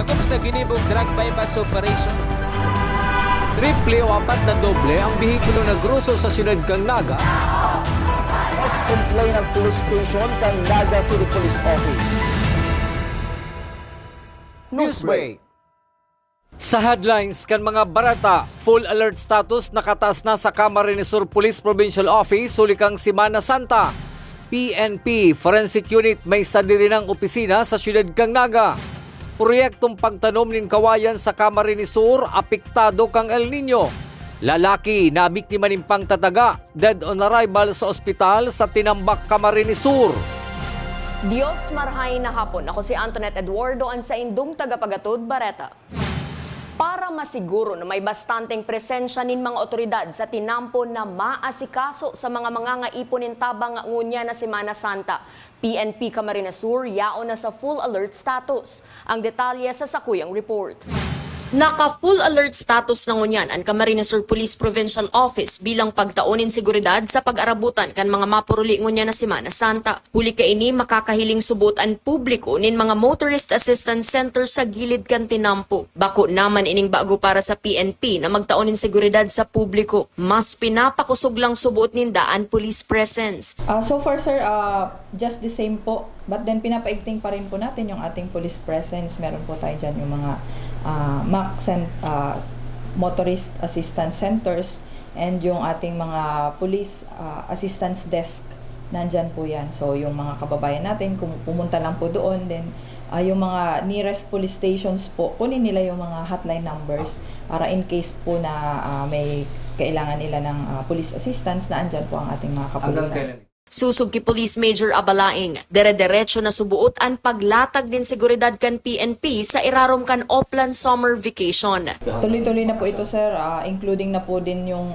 sakop sa ginibong drug bypass operation. Triple o apat na doble ang bihikulo na gruso sa siyudad kang Naga. Mas complain ng police station kang Naga City Police Office. Newsbreak. Sa headlines kan mga barata, full alert status nakatas na sa Camarines Sur Police Provincial Office sulikang Semana Santa. PNP Forensic Unit may sadiri ng opisina sa siyudad kang Naga. Proyektong pagtanom nin kawayan sa Camarines Sur apektado kang El Nino. Lalaki na biktima nin pangtataga, dead on arrival sa ospital sa Tinambak, Camarines Sur. Diyos marhay na hapon. Ako si Antoinette Eduardo ang sa indong tagapagatod Bareta. Para masiguro na may bastanteng presensya nin mga otoridad sa tinampo na maasikaso sa mga ipon tabang ngunya na Semana Santa, PNP Camarines Sur yaon na sa full alert status. Ang detalye sa sakuyang report. Naka-full alert status na ngunyan ang Camarines Sur Police Provincial Office bilang pagtaonin seguridad sa pag-arabutan kan mga mapuruli ngunya na Semana Santa. Huli ka ini makakahiling subot ang publiko nin mga motorist assistance center sa gilid kan tinampo. Bako naman ining bago para sa PNP na magtaonin seguridad sa publiko. Mas pinapakusog lang subot nin daan police presence. So far sir, just the same po. But then pinapaigting pa rin po natin yung ating police presence. Meron po tayo dyan yung mga MAC motorist assistance centers and yung ating mga police assistance desk. Nandyan po yan. So yung mga kababayan natin, kung pumunta lang po doon, then yung mga nearest police stations po, kunin nila yung mga hotline numbers para in case po na may kailangan nila ng police assistance, na andyan po ang ating mga kapulisan. Susog ki Police Major Abalaing, dere-derecho na subuot ang paglatag din seguridad kan PNP sa irarom kan Oplan Summer Vacation. Tuloy-tuloy na po ito sir, including na po din yung,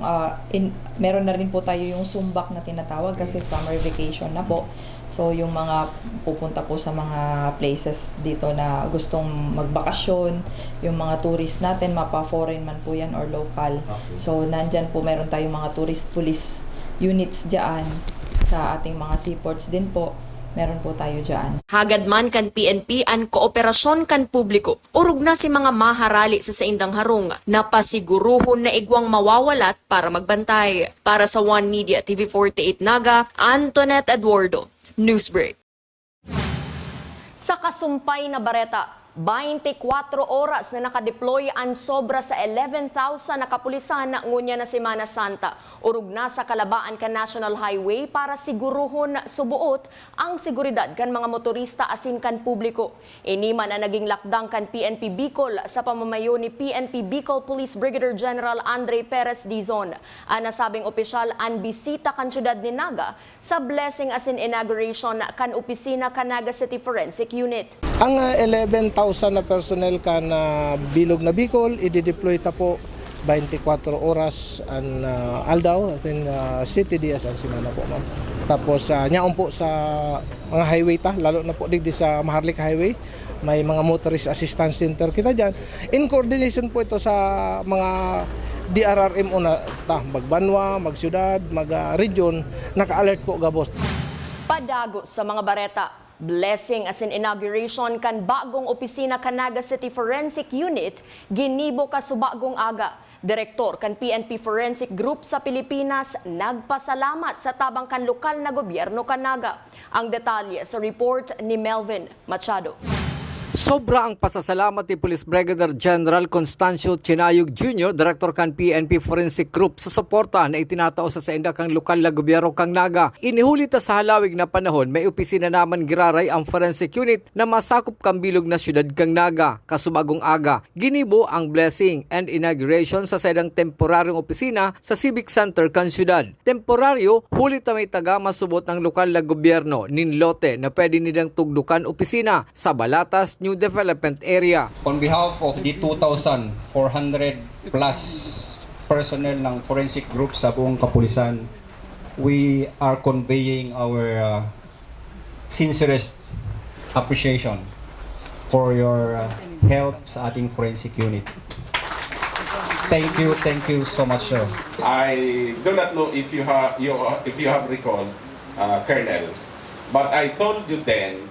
meron na rin po tayo yung sumbak na tinatawag kasi summer vacation na po. So yung mga pupunta po sa mga places dito na gustong magbakasyon, yung mga tourist natin, mapa-foreign man po yan or local. So nandyan po meron tayong mga tourist police units dyan. Sa ating mga seaports din po, meron po tayo dyan. Hagad man kan PNP ang kooperasyon kan publiko. Urog na si mga maharali sa saindang harong na pasiguruhon na igwang mawawalat para magbantay. Para sa One Media TV48 Naga, Antoinette Eduardo, Newsbreak. Sa kasumpay na Bareta, 24 oras na nakadeploy ang sobra sa 11,000 na kapulisan na ngunya na Semana Santa. Urug na sa kalabaan kan National Highway para siguruhon subuot ang seguridad kan mga motorista asin kan publiko. Iniman na naging lakdang kan PNP Bicol sa pamamayo ni PNP Bicol Police Brigadier General Andre Perez Dizon. Ang nasabing opisyal ang bisita kan syudad ni Naga sa blessing asin inauguration kan opisina kan Naga City Forensic Unit. Ang 11,000 na personnel ka na bilog na Bicol, i-deploy ta po 24 oras ang Aldao, ating city dias ang Semana po ma'am. Tapos nyaon po sa mga highway ta, lalo na po digdi sa Maharlika Highway, may mga motorist assistance center kita dyan. In coordination po ito sa mga DRRM una ta, magbanwa, magsyudad, mag-region, naka-alert po gabos. Padago sa mga Bareta, blessing as in inauguration kan bagong opisina kan Naga City Forensic Unit, ginibo ka subagong aga. Direktor kan PNP Forensic Group sa Pilipinas nagpasalamat sa tabang kan lokal na gobyerno kan Naga. Ang detalye sa report ni Melvin Machado. Sobra ang pasasalamat ni Police Brigadier General Constancio Chinayog Jr., Director kan PNP Forensic Group sa suporta na itinatao sa sainda kang lokal na gobyerno kang Naga. Inihulita sa halawig na panahon may opisina naman giraray ang forensic unit na masakop kang bilog na syudad kang Naga. Kasubagong aga, ginibo ang blessing and inauguration sa saidang temporaryong opisina sa Civic Center kang syudad. Temporaryo, hulit na may taga masubot ng lokal na gobyerno nin lote na pwede nilang tugdukan opisina sa Balatas, New Development Area. On behalf of the 2,400 plus personnel ng forensic group sa buong kapulisan, we are conveying our sincerest appreciation for your help sa ating forensic unit. Thank you so much, sir. I do not know if you have recalled, Colonel, but I told you then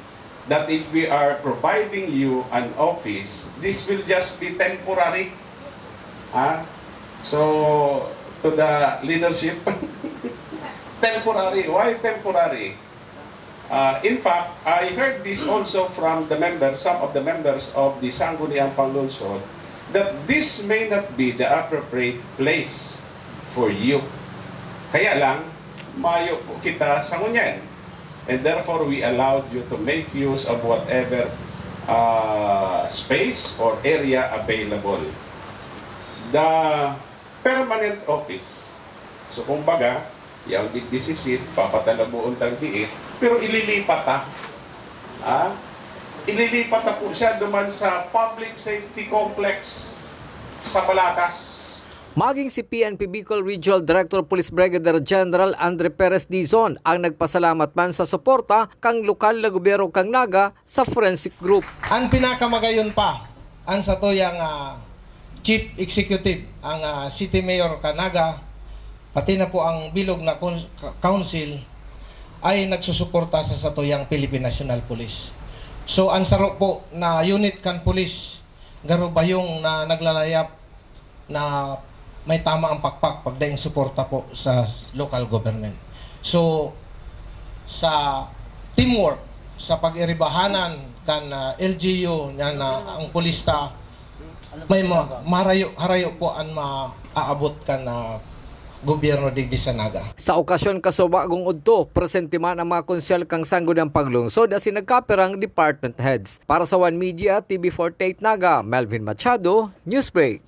that if we are providing you an office, this will just be temporary. So, to the leadership, temporary. Why temporary? In fact, I heard this also from the members, some of the members of the Sangguniang Panglungsod, that this may not be the appropriate place for you. Kaya lang, mayo po kita sa ngunyan. And therefore, we allowed you to make use of whatever space or area available. The permanent office. So, kumbaga, yung digdisisit, papatalabuon tang diit, pero ililipat ililipat na po siya duman sa Public Safety Complex sa Balatas. Maging si PNP Bicol Regional Director Police Brigadier General Andre Perez Dizon ang nagpasalamat man sa suporta kang lokal na gobyerno kang Naga sa forensic group. Ang pinakamagayon pa, ang satuyang Chief Executive, ang City Mayor Kanaga, pati na po ang bilog na council ay nagsusuporta sa satuyang Philippine National Police. So ang saro po na unit kan police, garo ba yung na naglalayap na may tama ang pakpak pagdaing suporta po sa local government. So sa teamwork, sa pag-iribahanan kan LGU yan ang polista, may harayo po ang maaabot kan gobyerno digdi sa Naga. Sa okasyon kasubagong udto, presente man ang mga konsyal kang Sangguniang Panglungsod as nagkaperang department heads. Para sa One Media, TV48 Naga, Melvin Machado, Newsbreak.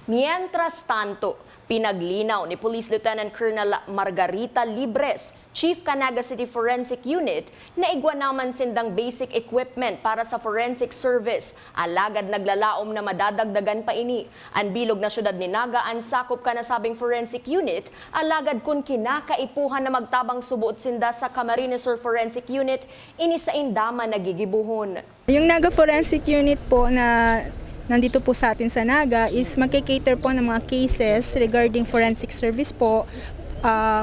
Mientras tanto, pinaglinaw ni Police Lieutenant Colonel Margarita Libres, Chief Canaga City Forensic Unit, na igwa naman sindang basic equipment para sa forensic service. Alagad naglalaom na madadagdagan pa ini. Ang bilog na syudad ni Naga ang sakop ka nasabing forensic unit, alagad kun kinakaipuhan na magtabang subuot sinda sa Camarines Sur Forensic Unit, ini sa indama nagigibuhon. Yung Naga Forensic Unit po na nandito po sa atin sa Naga is magkikater po ng mga cases regarding forensic service po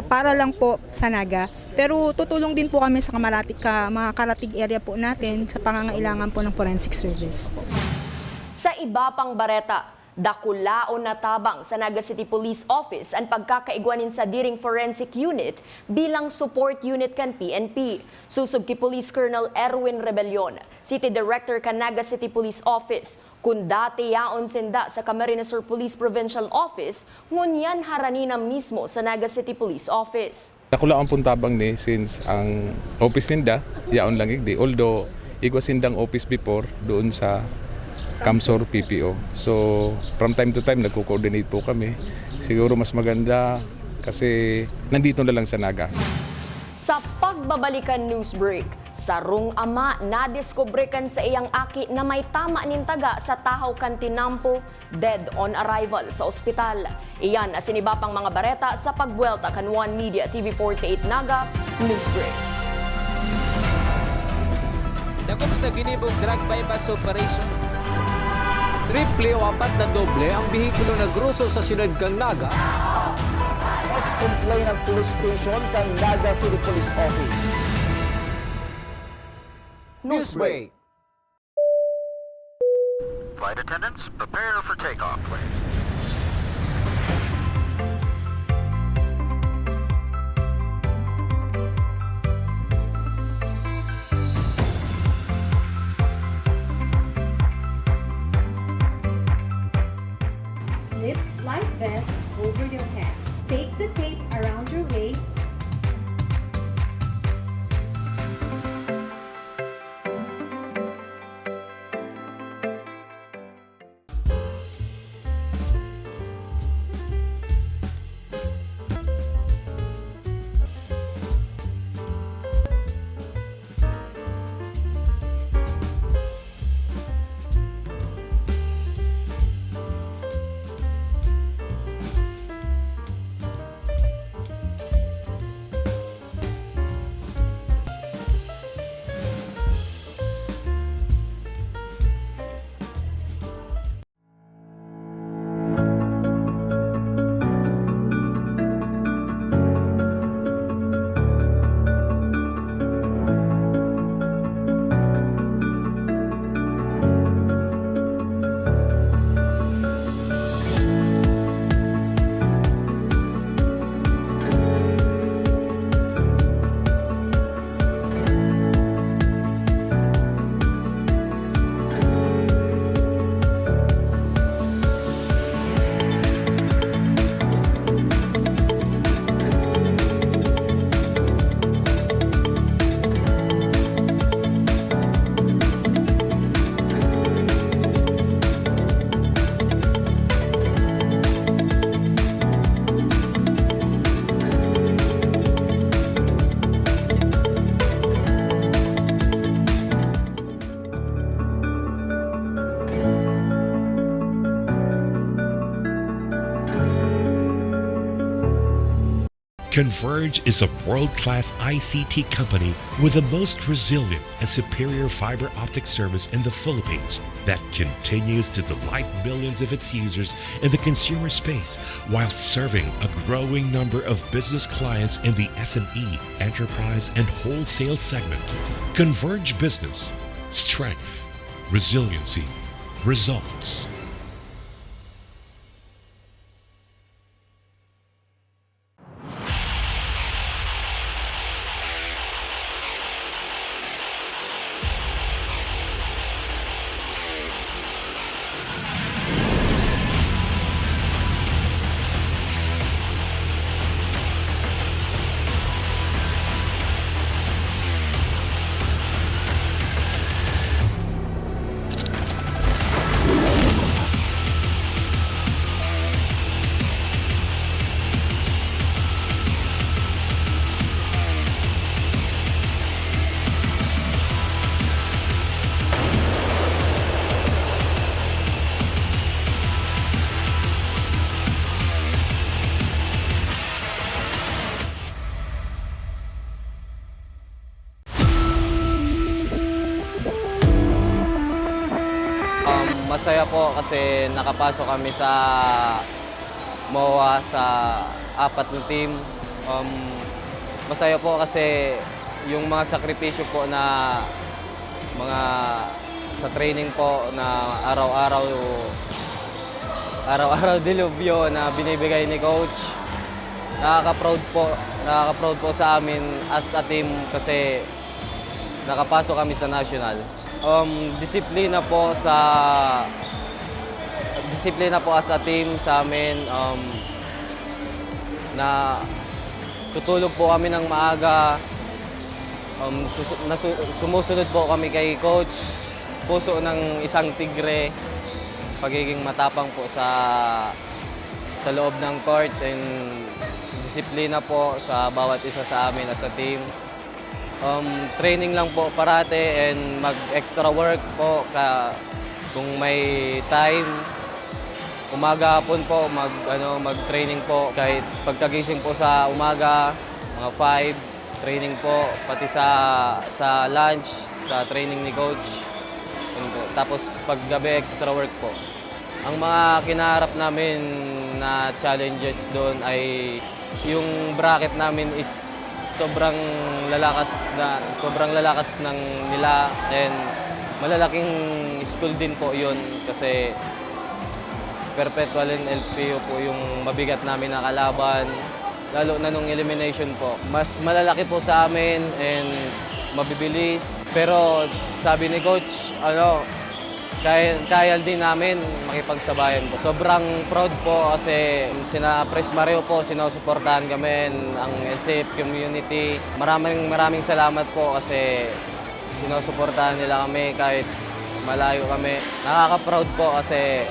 para lang po sa Naga. Pero tutulong din po kami sa mga karatig area po natin sa pangangailangan po ng forensic service. Sa iba pang bareta, dakulaon na tabang sa Naga City Police Office ang pagkakaigwanin sa Diring Forensic Unit bilang support unit kan PNP. Susog ki Police Colonel Erwin Rebellion, City Director kan Naga City Police Office, kung dati yaon sinda sa Camarines Sur Police Provincial Office, ngunyan haranina mismo sa Naga City Police Office. Dakulaon pun tabang ni since ang office sinda, yaon lang igdi. Although, igwa sindang office before doon sa Camsor PPO. So, from time to time, nagko-coordinate po kami. Siguro mas maganda kasi nandito na lang sa Naga. Sa pagbabalikan news break, sarong ama nadiskubre kan sa iyang aki na may tama nin taga sa tahaw kan tinampo, dead on arrival sa ospital. Iyan na siniba pang mga bareta sa pagbuelta kan One Media TV48 Naga News Break. Dakop sa ginibong drug bypass operation. Triple o apat na doble ang bihikulo na gruso sa siyudad kang Naga. Mas complain ng police station kang Naga City Police Office. Newsbreak. Flight attendants, prepare for takeoff, please. Slip life vest over your head. Take the tape around your waist. Converge is a world-class ICT company with the most resilient and superior fiber optic service in the Philippines that continues to delight millions of its users in the consumer space while serving a growing number of business clients in the SME, enterprise, and wholesale segment. Converge Business. Strength. Resiliency. Results. Masaya po kasi nakapasok kami sa MOA sa 4 na team. Masaya po kasi yung mga sakripisyo po na mga sa training po na araw-araw dilubyo na binibigay ni coach. Nakaka-proud po sa amin as a team kasi nakapasok kami sa national. Disiplina po as a team sa amin, na tutulog po kami ng maaga, sumusunod po kami kay coach, puso ng isang tigre, pagiging matapang po sa loob ng court, and disiplina po sa bawat isa sa amin as a team. Training lang po parate and mag-extra work po kung may time. Umaga hapon po mag-training po kahit pagkagising po sa umaga mga 5 training po pati sa lunch sa training ni coach. Tapos paggabi extra work po. Ang mga kinaharap namin na challenges doon ay yung bracket namin is sobrang lalakas ng nila, and malalaking school din po yun kasi perpetual and LPO po yung mabigat namin na kalaban, lalo na nung elimination po. Mas malalaki po sa amin and mabibilis, pero sabi ni coach, kaya din namin makipagsabayan po. Sobrang proud po kasi sina Pres Mario po, sinusuportahan kami, ang LCF community. Maraming salamat po kasi sinusuportahan nila kami kahit malayo kami. Nakaka-proud po kasi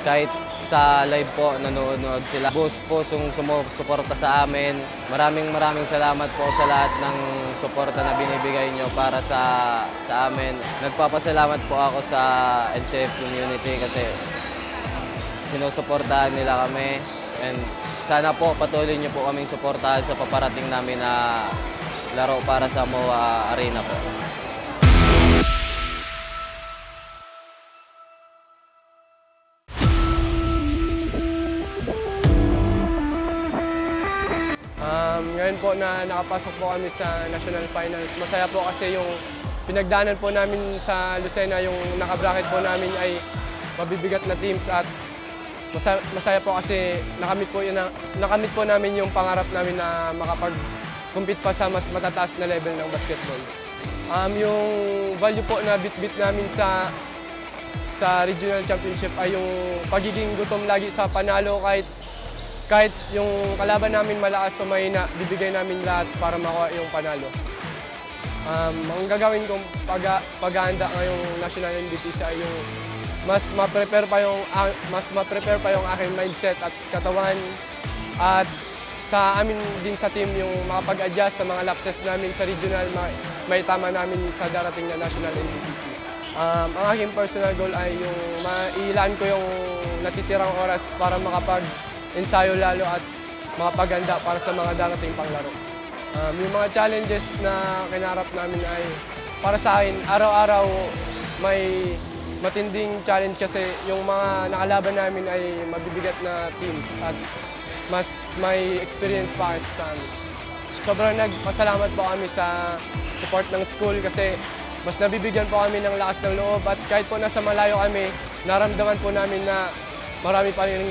kahit sa live po nanonood sila. Boss po sumusuporta sa amin. Maraming salamat po sa lahat ng suporta na binibigay nyo para sa amin. Nagpapasalamat po ako sa LCF community kasi sinusuportahan nila kami, and sana po patuloy nyo po kaming suportahan sa paparating namin na laro para sa MOA Arena po. Ngayon po na nakapasok po kami sa National Finals, masaya po kasi yung pinagdaanan po namin sa Lucena, yung nakabracket po namin ay mabibigat na teams, at masaya po kasi nakamit po namin yung pangarap namin na makapag-compete pa sa mas matataas na level ng basketball. Yung value po na bit namin sa regional championship ay yung pagiging gutom lagi sa panalo, kahit yung kalaban namin malakas o mahina, bibigay namin lahat para makuha yung panalo. Ang gagawin kong paghahanda ngayong National NBTC ay yung mas ma-prepare pa yung aking mindset at katawan, at sa amin din sa team yung makapag-adjust sa mga lapses namin sa regional, may tama namin sa darating na National NBTC. Ang aking personal goal ay yung mailaan ko yung natitirang oras para makapag-ensayo lalo at mapaganda para sa mga darating pang laro. Yung mga challenges na kinarap namin ay para sa akin, araw-araw may matinding challenge kasi yung mga nakalaban namin ay mabibigat na teams at mas may experience pa sa amin. Sobrang nagpasalamat po kami sa support ng school kasi mas nabibigyan po kami ng lakas ng loob at kahit po nasa malayo kami, naramdaman po namin na marami pa rin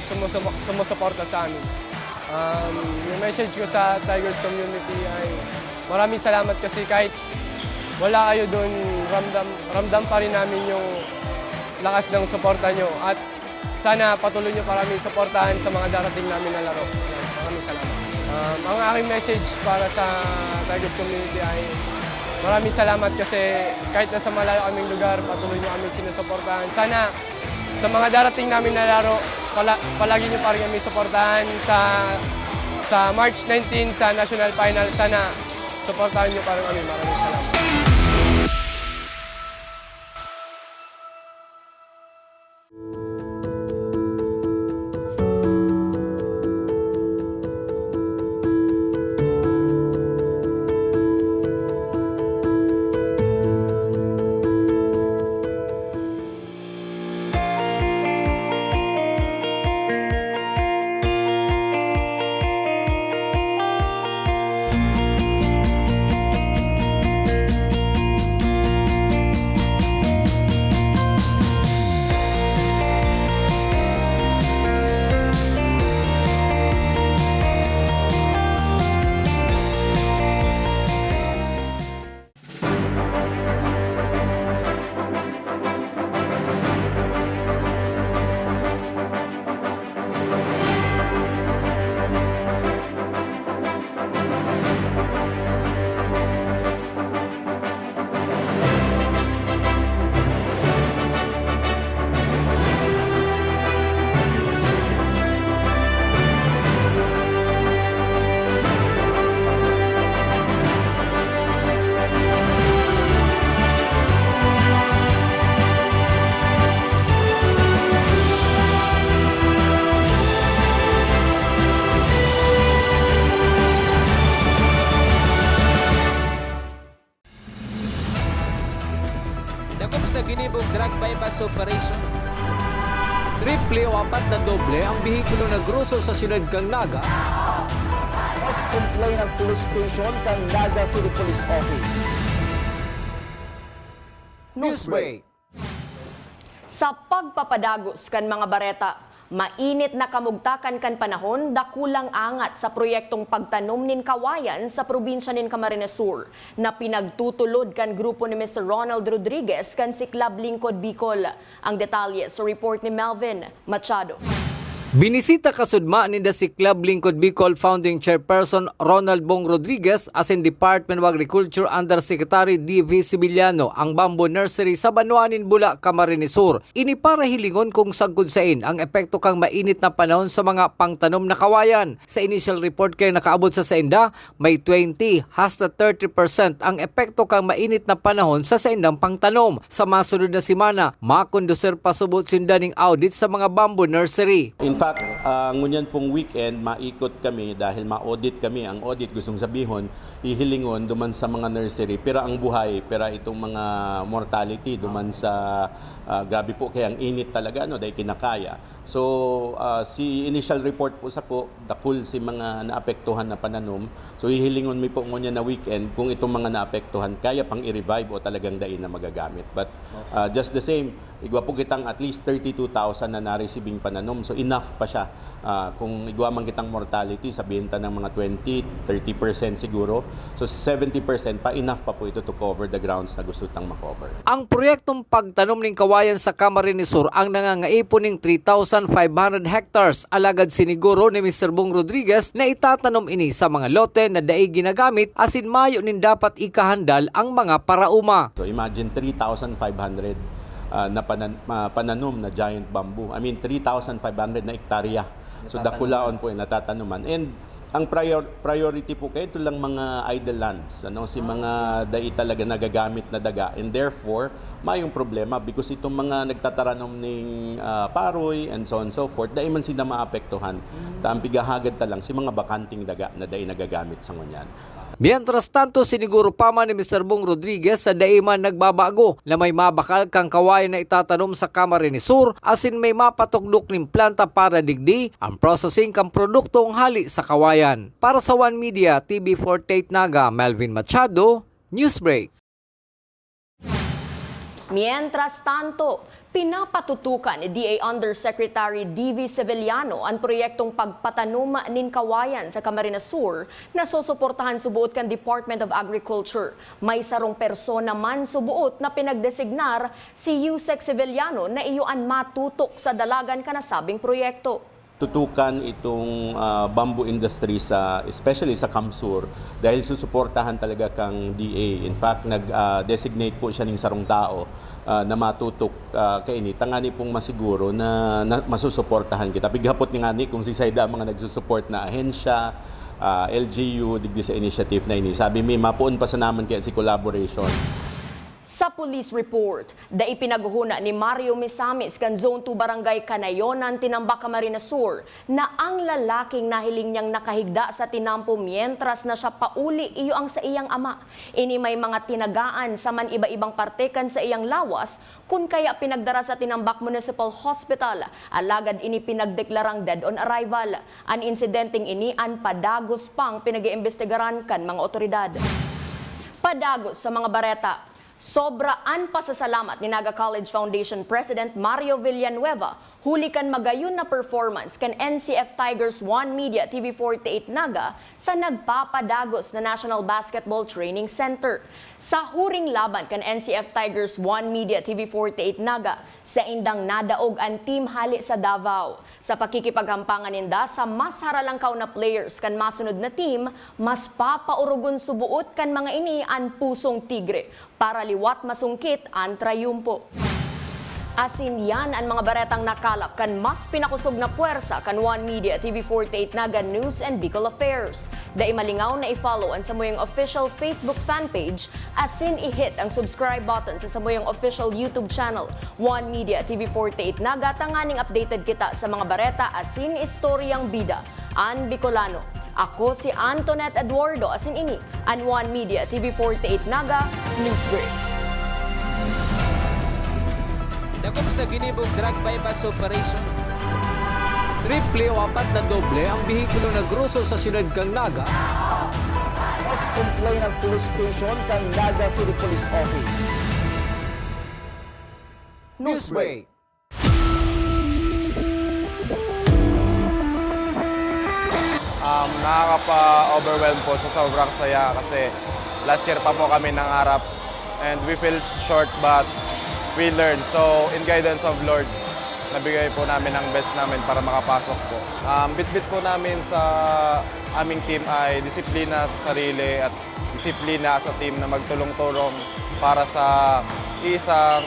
sumusuporta sa amin. Yung message ko sa Tigers community ay maraming salamat kasi kahit wala kayo doon, ramdam pa rin namin yung lakas ng suporta nyo at sana patuloy nyo para kami suportahan sa mga darating namin na laro. Maraming salamat. Ang aking message para sa Tigers community ay maraming salamat kasi kahit nasa malayo kaming lugar, patuloy nyo kami sinusuportahan. Sana sa mga darating namin na laro, palagi nyo pa rin kami suportahan sa March 19 sa National Final. Sana suportahan nyo pa rin kami. Maraming salamat. Dakop sa ginibong drug bypass operation. Triple o 4 na doble ang bihikulo na gruso sa siyudad kang Naga. Mas complain ang police station kang Naga City Police Office. Newsbreak. Sa pagpapadagos kan mga bareta, mainit na kamugtakan kan panahon dakulang angat sa proyektong pagtanom nin kawayan sa probinsya nin Camarines Sur na pinagtutulod kan grupo ni Mr. Ronald Rodriguez kan si Club Lingkod Bicol. Ang detalye sa report ni Melvin Machado. Binisita kasudma ni si Club Lingkod Bicol Founding Chairperson Ronald Bong Rodriguez as in Department of Agriculture Undersecretary D.V. Sibiliano ang bamboo nursery sa Banuanin, Bula, Camarines Sur. Ini para hilingon kung sagkudsain ang epekto kang mainit na panahon sa mga pangtanom na kawayan. Sa initial report kay nakaabot sa Sainda, may 20 hasta 30% ang epekto kang mainit na panahon sa Saindang pangtanom. Sa masunod na simana, makondusir pasubot sindaning audit sa mga bamboo nursery. In fact, ngunyan pong weekend, maikot kami dahil ma-audit kami. Ang audit, gustong sabihon, ihilingon duman sa mga nursery. Pero ang buhay, pero itong mga mortality duman sa, grabe po, kaya ang init talaga, no, dahil kinakaya. So, si initial report po sa ko, dakul si mga naapektuhan na pananom. So, ihilingon mi po ngunyan na weekend kung itong mga naapektuhan, kaya pang i-revive o talagang dain na magagamit. But just the same, igwa po kitang at least 32,000 na na-receiving pananom. So, enough pa siya. Kung igwa man kitang mortality sa benta ng mga 20-30% siguro. So 70% pa, enough pa po ito to cover the grounds na gusto tang makover. Ang proyektong pagtanom ng kawayan sa Camarines Sur ang nangangaipon ng 3,500 hectares. Alagad siniguro ni Mr. Bong Rodriguez na itatanom ini sa mga lote na daig ginagamit asin mayo nin dapat ikahandal ang mga parauma. So imagine 3,500 na pananom na giant bamboo. I mean 3,500 na hektarya. So dakulaon po yung natatanuman. And Ang priority po kayo, ito lang mga idle lands, si mga dai talaga nagagamit na daga, and therefore mayong problema because itong mga nagtataranom ng paroy and so on and so forth, dai man sila maapektuhan. Ang pigahagad lang si mga bakanting daga na dai nagagamit sa ngunyan. Mientras tanto, siniguro pa man ni Mr. Bong Rodriguez sa daiman nagbabago na may mabakal kang kawayan na itatanom sa Camarines Sur asin may mapatugdok ng planta para digdi ang processing kang produktong hali sa kawayan. Para sa One Media, TV48 Naga, Melvin Machado, Newsbreak. Mientras tanto, pinapatutukan ni DA Undersecretary D.V. Sevillano ang proyektong pagpatanom nin kawayan sa Camarines Sur na susuportahan subuot kan Department of Agriculture. May sarong persona man subuot na pinagdesignar si Yusek Sevillano na iyuan matutok sa dalagan kanasabing proyekto. Tutukan itong bamboo industry especially sa Kamsur dahil susuportahan talaga kang DA. In fact, nag-designate po siya ng sarong tao na matutok kaini. Tangani pong masiguro na masusuportahan kita. Pighapot nga ni kung si Sayda mga nagsusupport na ahensya, LGU, digdi sa initiative na ini. Sabi mi, mapuon pa sa naman kaya si collaboration. Sa police report, dai pinaguhuna ni Mario Misamis kan Zone 2 Barangay Canayonan, Tinambak, Camarines Sur na ang lalaking nahiling niyang nakahigda sa tinampo mientras na siya pauli iyo ang sa iyang ama. Ini may mga tinagaan sa man iba-ibang parte kan sa iyang lawas kun kaya pinagdara sa Tinambak Municipal Hospital. Alagad ini pinagdeklarang dead on arrival. Ang insidenteng ini an padagos pang pinag-iimbestigaran kan mga otoridad. Padagos sa mga bareta. Sobraan pasasalamat ni Naga College Foundation President Mario Villanueva huli kan magayon na performance kan NCF Tigers One Media TV48 Naga sa nagpapadagos na National Basketball Training Center. Sa huring laban kan NCF Tigers One Media TV48 Naga sa indang nadaog ang team hali sa Davao. Sa pakikipaghampangan ninda sa mas haralangkaw na players kan masunod na team, mas papaurugon subuot kan mga ini ang pusong tigre para liwat masungkit ang trayumpo. Asin yan ang mga baretang nakalap kan mas pinakusog na puwersa kan One Media TV48 Naga News and Bicol Affairs. Dai malingaw na i-follow ang Samuyang official Facebook fan page asin i-hit ang subscribe button sa Samuyang official YouTube channel One Media TV48 Naga tanganing updated kita sa mga bareta asin istoryang bida. An Bicolano. Ako si Antoinette Eduardo asin ini ang One Media TV48 Naga Newsbreak. Dagom sa ginibong drug bypass operation. Triple o apat na doble ang bihikulo na gruso sa siyudad kang Naga. Mas complain ang police station kang Naga City Police Office. Newsbreak. Nakakapa-overwhelm po sa sobrang saya kasi last year pa po kami nangarap and we fell short but we learned. So, in guidance of Lord, nabigay po namin ang best namin para makapasok po. Bit-bit po namin sa aming team ay disiplina sa sarili at disiplina sa team na magtulong-tulong para sa isang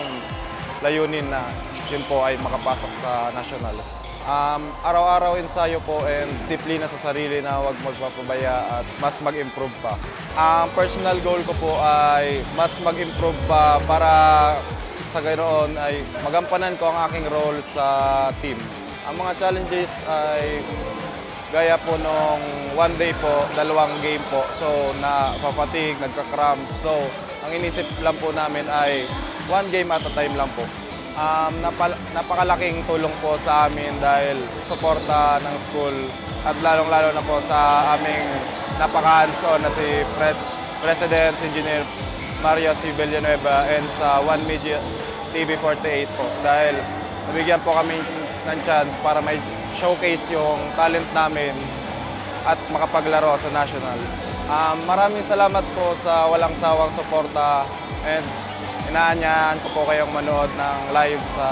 layunin na yun po ay makapasok sa national. Araw-araw ensayo po and disiplina sa sarili na huwag magpapabaya at mas mag-improve pa. Ang personal goal ko po ay mas mag-improve pa para sa ganoon ay magampanan ko ang aking role sa team. Ang mga challenges ay gaya po nung one day po, 2 game po. So, napapatig, nagka-cramps. So, ang inisip lang po namin ay 1 game at a time lang po. Napakalaking tulong po sa amin dahil suporta ng school at lalong-lalo na po sa aming napaka-hands-on na si President Engineer Mario C. Villanueva and sa One Media TV48 po dahil nabigyan po kami ng chance para may showcase yung talent namin at makapaglaro sa nationals. Maraming salamat po sa walang sawang suporta and inaanyahan ko po kayong manood ng live sa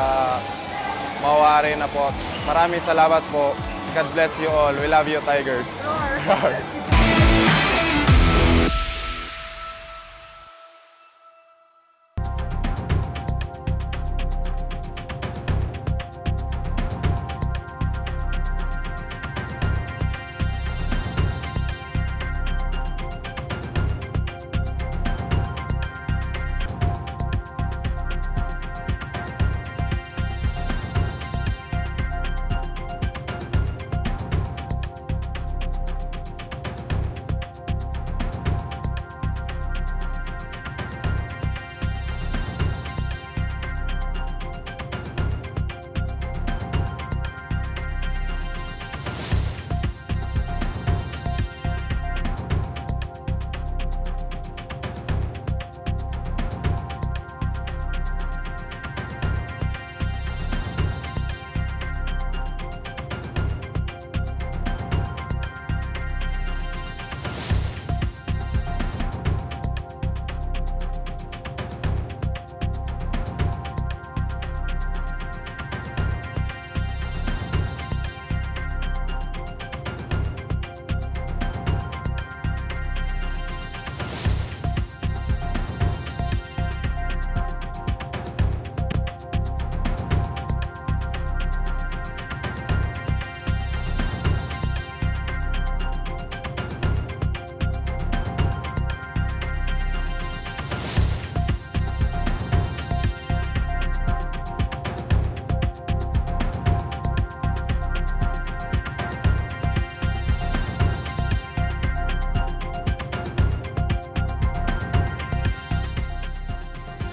Mawa Arena po. Maraming salamat po. God bless you all. We love you, Tigers.